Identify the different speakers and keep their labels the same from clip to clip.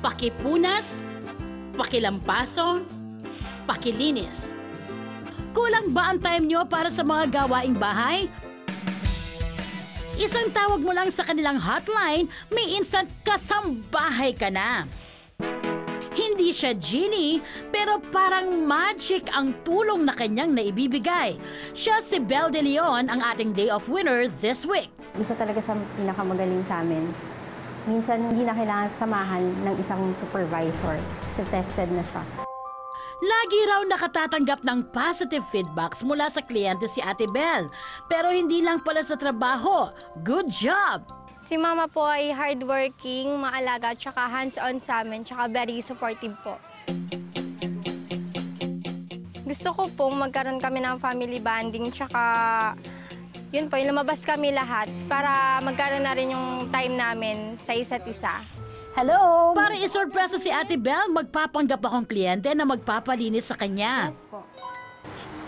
Speaker 1: pakipunas, pakilampaso, pakilinis. Kulang ba ang time nyo para sa mga gawaing bahay? Isang tawag mo lang sa kanilang hotline, may instant kasambahay ka na. Hindi siya genie, pero parang magic ang tulong na kanyang naibibigay. Siya si Belle De Leon, ang ating day off winner this week.
Speaker 2: Isa talaga sa pinakamagaling sa amin. Minsan hindi na kailangan samahan ng isang supervisor. So tested na siya.
Speaker 1: Lagi raw nakatatanggap ng positive feedbacks mula sa kliyente si Ate Belle. Pero hindi lang pala sa trabaho. Good job!
Speaker 3: Si Mama po ay hardworking, maalaga, tsaka hands-on sa amin, tsaka very supportive po. Gusto ko pong magkaroon kami ng family bonding, tsaka yun po, lumabas kami lahat para magkaroon na rin yung time namin sa isa't isa.
Speaker 1: Hello! Para isorpresa si Ate Belle, magpapanggap akong kliyente na magpapalinis sa kanya.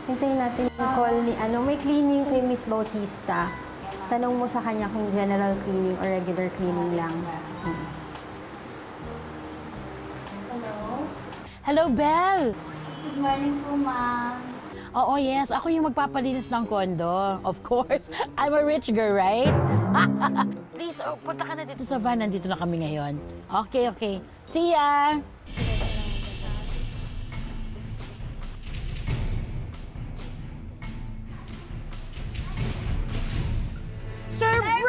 Speaker 2: Hintayin natin yung call ni, may cleaning kay Miss Bautista. Tanong mo sa kanya kung general cleaning or regular cleaning lang.
Speaker 4: Hello?
Speaker 1: Hello, Belle!
Speaker 4: Good morning po, ma'am.
Speaker 1: Oo, yes. Ako yung magpapalinis ng kondo. Of course. I'm a rich girl, right? Please, punta ka na dito sa van. Nandito na kami ngayon. Okay, okay. See ya! Surprise!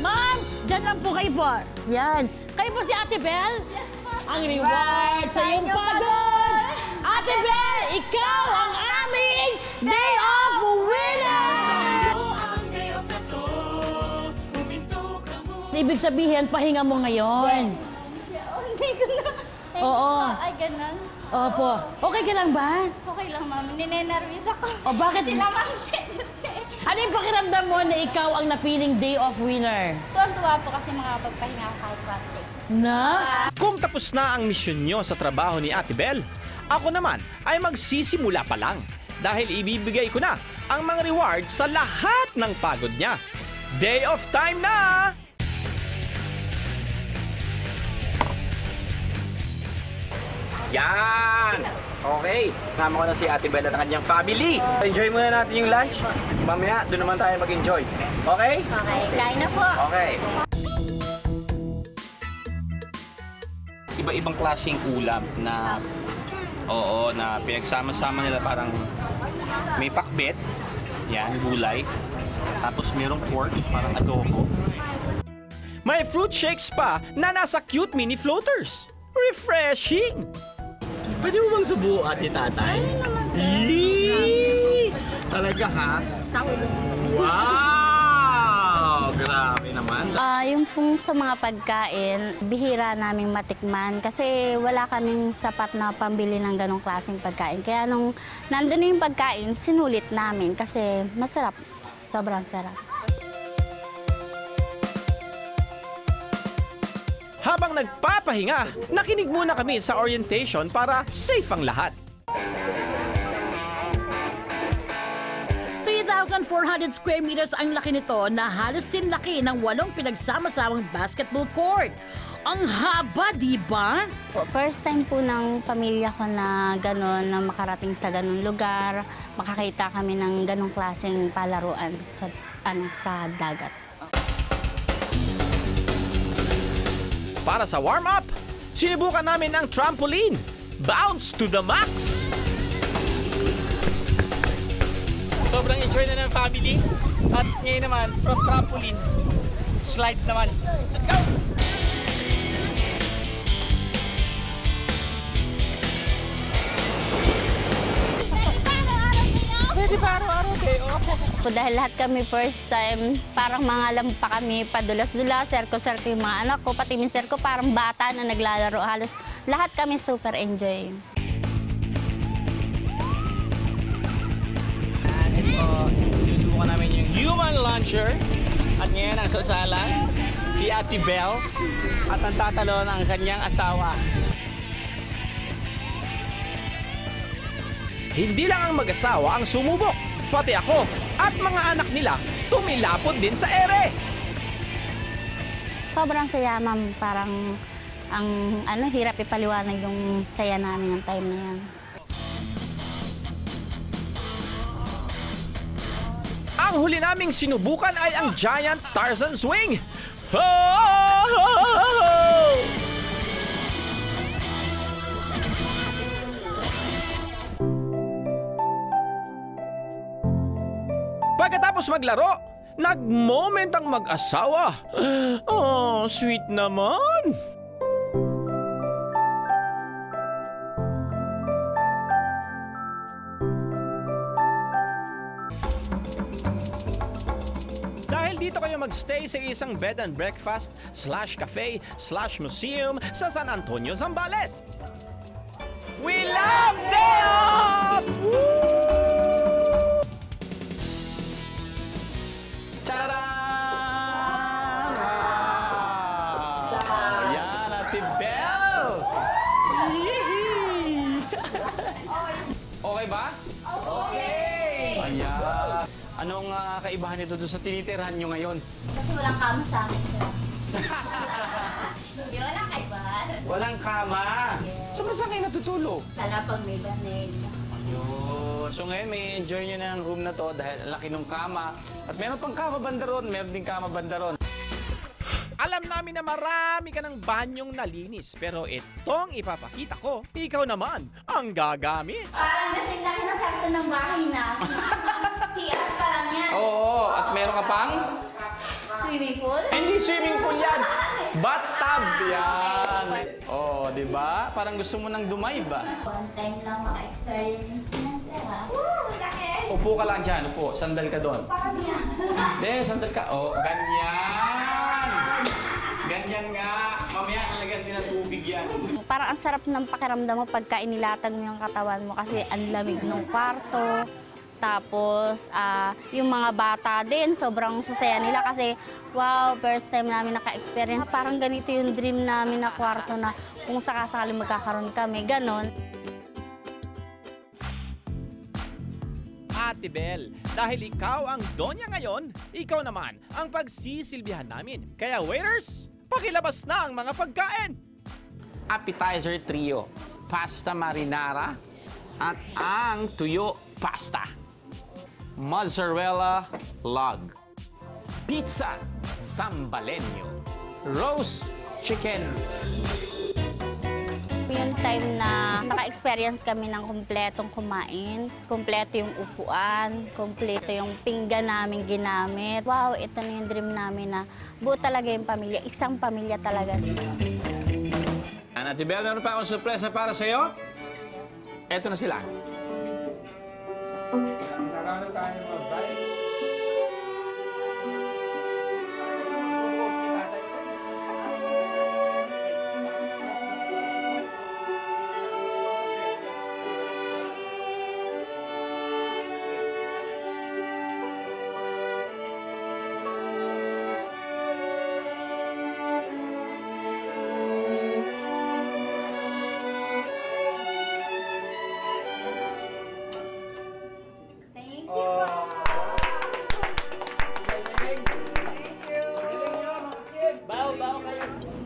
Speaker 1: Ma'am, dyan lang po kayo po. Yan. Kayo po si Ate Belle?
Speaker 4: Yes, ma'am.
Speaker 1: Ang reward sa iyong pagod! Ate Belle, ikaw ang aming day off winner! Ibig sabihin, pahinga mo ngayon.
Speaker 4: Hindi ko na.
Speaker 1: Oo.
Speaker 4: Ay, ganun.
Speaker 1: Opo. Okay ka lang ba?
Speaker 4: Okay lang, ma'am. Ninenervous ako.
Speaker 1: O bakit?
Speaker 4: Sila, ma'am, kasi.
Speaker 1: Ano yung pakiramdam mo na ikaw ang napiling day off winner?
Speaker 4: Tuwan-tuwa po kasi makapagpahinga ako kahit one day.
Speaker 1: Na?
Speaker 5: Kung tapos na ang misyon nyo sa trabaho ni Ate Belle, ako naman ay magsisimula pa lang dahil ibibigay ko na ang mga rewards sa lahat ng pagod niya. Day off time na! Yan! Okay, kasama ko na si Ate Belle at ang kanyang family. Enjoy muna natin yung lunch. Mamaya, doon naman tayo mag-enjoy. Okay?
Speaker 4: Okay, kain na po.
Speaker 5: Okay. Iba-ibang klaseng ulam na na pinagsama-sama nila, parang may pakbet, yan, gulay, tapos merong pork, parang adobo. May fruit shakes pa na nasa cute mini floaters. Refreshing! Pwede mo bang subuo, Ate Tatay? Yee! Talaga, ha? Wow! Grabe naman.
Speaker 6: Yung pong sa mga pagkain, bihira naming matikman kasi wala kaming sapat na pambili ng ganong klaseng pagkain. Kaya nung nandun na yung pagkain, sinulit namin kasi masarap. Sobrang sarap.
Speaker 5: Habang nagpapahinga, nakinig muna kami sa orientation para safe ang lahat.
Speaker 1: 3,400 square meters ang laki nito na halos sinlaki ng 8 pinagsama-samang basketball court. Ang haba, di ba?
Speaker 6: First time po ng pamilya ko na gano'n, na makarating sa gano'ng lugar, makakita kami ng ganong klaseng palaruan sa dagat.
Speaker 5: Para sa warm-up, sinubukan namin ang trampoline. Bounce to the max! Sobrang enjoy na ng family. At ngayon naman, from trampoline, slide naman. Let's go! Pwede pa araw-araw kayo.
Speaker 6: Dahil lahat kami first time, parang mga lampa kami, padulas-dulas, serko-serko yung mga anak ko, pati mister ko parang bata na naglalaro. Halos lahat kami super enjoy.
Speaker 5: Sinusubukan namin yung human launcher. At ngayon ang sasalang si Ate Belle at ang tatalon ang kanyang asawa. Hindi lang ang mag-asawa ang sumubok, pati ako at mga anak nila tumilapod din sa ere.
Speaker 6: Sobrang saya, ma'am. Parang hirap ipaliwanag yung saya namin ng time na yan.
Speaker 7: Ang huli naming sinubukan ay ang Giant Tarzan Swing. Ho! Pagkatapos maglaro, nag-moment ang mag-asawa. Oh, sweet naman. Dahil dito kayo magstay sa isang bed and breakfast /cafe/museum sa San Antonio, Zambales. We love Day Off! Charan! Yan, Ate Belle! Yee! Okay ba? Okay! Ayan. Anong kaibahan nito doon sa tinitirhan nyo ngayon?
Speaker 6: Kasi walang kama sa amin. Hindi, walang kaibahan.
Speaker 5: Walang kama. So, saan kayo natutulog?
Speaker 6: Lala pag may banig.
Speaker 5: Ayun. So ngayon, may enjoy nyo na ang room na to dahil ang laki ng kama. At meron pang kama banda ron, meron din kama banda ron.
Speaker 7: Alam namin na marami ka ng banyong nalinis, pero itong ipapakita ko, ikaw naman ang gagamit.
Speaker 6: Parang nasing laki na sakto ng bahay na. CR pa lang yan.
Speaker 5: Oo, at meron ka pang?
Speaker 6: Swimming pool?
Speaker 5: Hindi swimming pool yan. Bathtub yan. Oo, di ba? Parang gusto mo nang dumay ba?
Speaker 6: One time lang maka-experience yan, sir. Woo! Laki!
Speaker 5: Upo ka lang dyan, upo. Sandal ka doon.
Speaker 6: Parang yan.
Speaker 5: Hindi, sandal ka. Oh, ganyan. Ganyan nga. Mamaya nalagyan din ng tubig yan.
Speaker 6: Parang ang sarap ng pakiramdam mo pagka inilatag mo yung katawan mo kasi ang lamig ng kwarto. Tapos, yung mga bata din, sobrang sasaya nila kasi, wow, first time namin naka-experience. Parang ganito yung dream namin na kwarto na kung sakasakali magkakaroon kami, ganon.
Speaker 7: Ate Belle, dahil ikaw ang donya ngayon, ikaw naman ang pagsisilbihan namin. Kaya waiters, pakilabas na ang mga pagkain.
Speaker 5: Appetizer trio, pasta marinara, at ang tuyo pasta. Mozzarella log, pizza sambalenyo, roast chicken.
Speaker 6: Yung time na naka-experience kami ng kumpletong kumain, kumpleto yung upuan, kumpleto yung pinggan namin ginamit. Wow, ito na yung dream namin na buo talaga yung pamilya, isang pamilya talaga.
Speaker 5: Ate Belle, meron pa akong sorpresa para sa'yo. Eto na sila.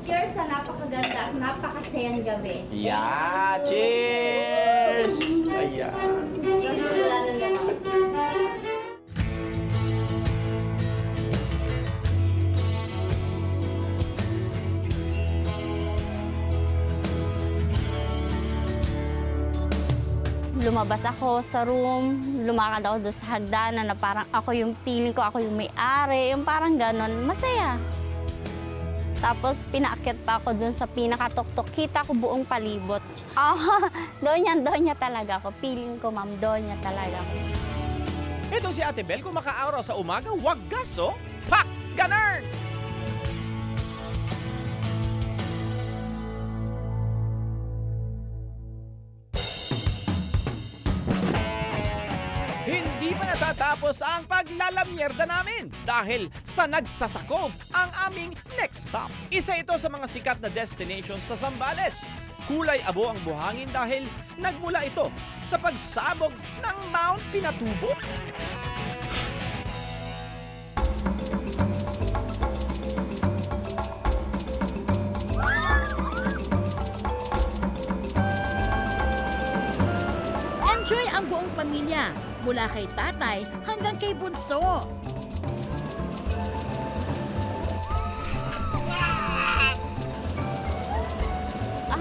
Speaker 6: Cheers sa napakaganda at napakasayang gabi.
Speaker 5: Yeah, cheers! Ayan.
Speaker 6: Yung sila na naman. Lumabas ako sa room, lumakad ako doon sa hagdanan na parang ako yung feeling ko, ako yung may-ari, yung parang ganon, masaya. Tapos pinaakyat pa ako dun sa pinakatuktok. Kita ko buong palibot. Donya talaga ako. Feeling ko, ma'am, donya talaga ako.
Speaker 7: Ito si Ate Belle, kung maka-araw sa umaga, wag gaso, pak! Ganern! Hindi pa natatapos ang paglalamyerda namin dahil sa nagsasakop ang aming next stop. Isa ito sa mga sikat na destination sa Zambales. Kulay abo ang buhangin dahil nagmula ito sa pagsabog ng Mount Pinatubo.
Speaker 1: buong pamilya, mula kay tatay hanggang kay bunso.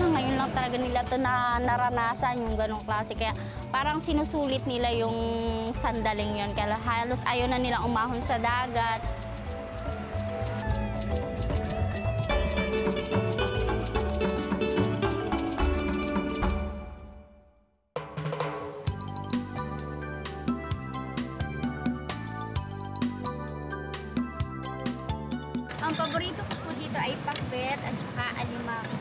Speaker 6: Ngayon lang talaga nila ito na naranasan yung ganong klase. Kaya parang sinusulit nila yung sandaling yon. Kaya halos ayaw na nilang umahon sa dagat.
Speaker 4: Ang paborito ko po dito ay pakbet at saka alimango.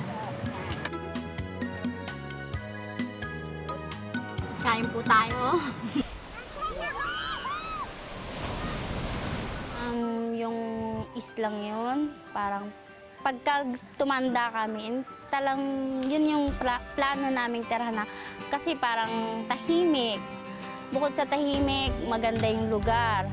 Speaker 6: Kain po tayo. Yung islang yun, parang pagka tumanda kami, talang yun yung plano naming tirahan na. Kasi parang tahimik. Bukod sa tahimik, maganda yung lugar.